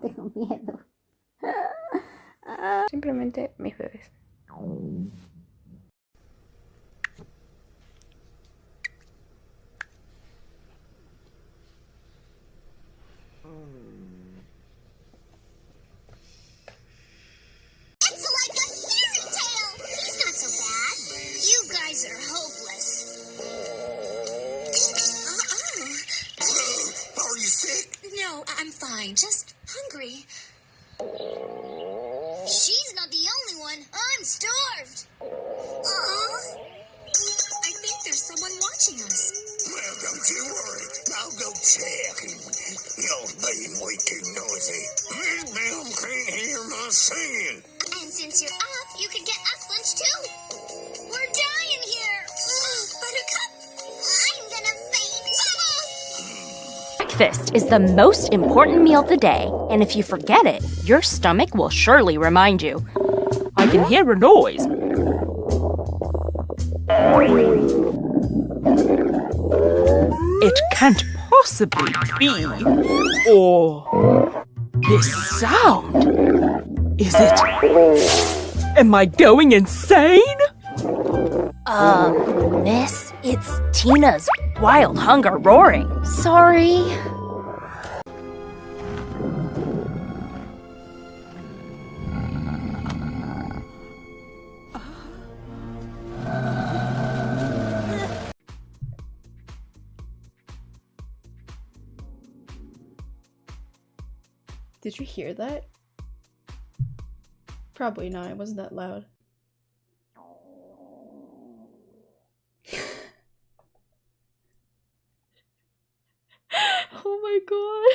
Tengo miedo. Simplemente mis bebés. It's like a fairy tale! He's not so bad. You guys are hopeless. Are you sick? No, I'm fine. Just hungry. She's not the only one. I'm starved. I think there's someone watching us. Well, don't you worry. I'll go check. Y'all being way too noisy. This Bill can't hear my singing. And since you're up, you could get us lunch too. We're dying here. Buttercup, I'm gonna faint. Breakfast is the most important meal of the day, and if you forget it, your stomach will surely remind you. I can hear a noise. It can't possibly be. Or this sound. Is it? Am I going insane? Miss, it's Tina's wild hunger roaring. Sorry. Did you hear that? Probably not. It wasn't that loud. Oh my god.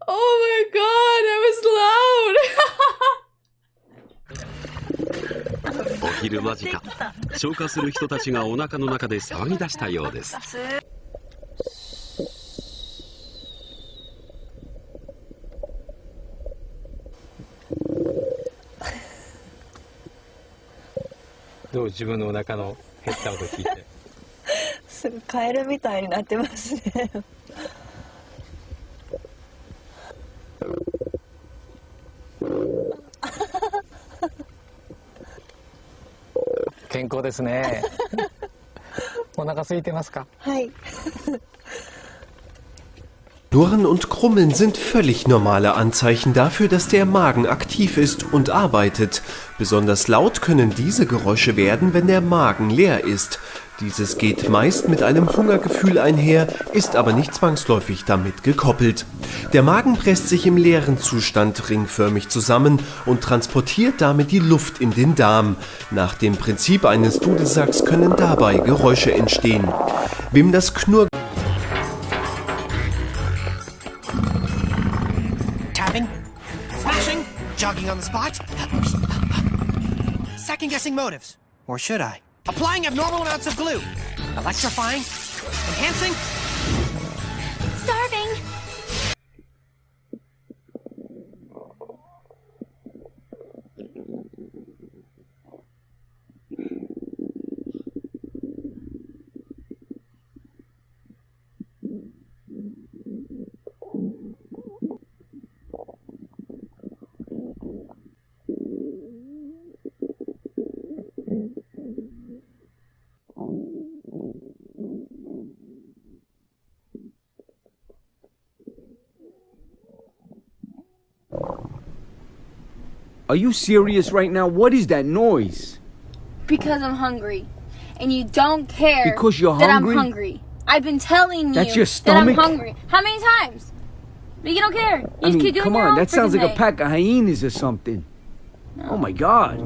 Oh my god, that was loud. お昼間近、消化する人たちがお腹の中で騒ぎ出したようです。どう自分のお腹の減った音聞いて。すぐカエルみたいになってますね。健康ですね。お腹空いてますか？はい。Knurren und Krummeln sind völlig normale Anzeichen dafür, dass der Magen aktiv ist und arbeitet. Besonders laut können diese Geräusche werden, wenn der Magen leer ist. Dieses geht meist mit einem Hungergefühl einher, ist aber nicht zwangsläufig damit gekoppelt. Der Magen presst sich im leeren Zustand ringförmig zusammen und transportiert damit die Luft in den Darm. Nach dem Prinzip eines Dudelsacks können dabei Geräusche entstehen. Wem das Knurren Smashing, jogging on the spot, second-guessing motives, or should I? Applying abnormal amounts of glue, electrifying, enhancing, Starving. Are you serious right now? What is that noise? Because I'm hungry. And you don't care Because you're that hungry? I'm hungry. I've been telling you That's your that I'm stomach? hungry. How many times? But you don't care. You just keep doing come your on, own that sounds freaking like a thing. pack of hyenas or something. Oh my god.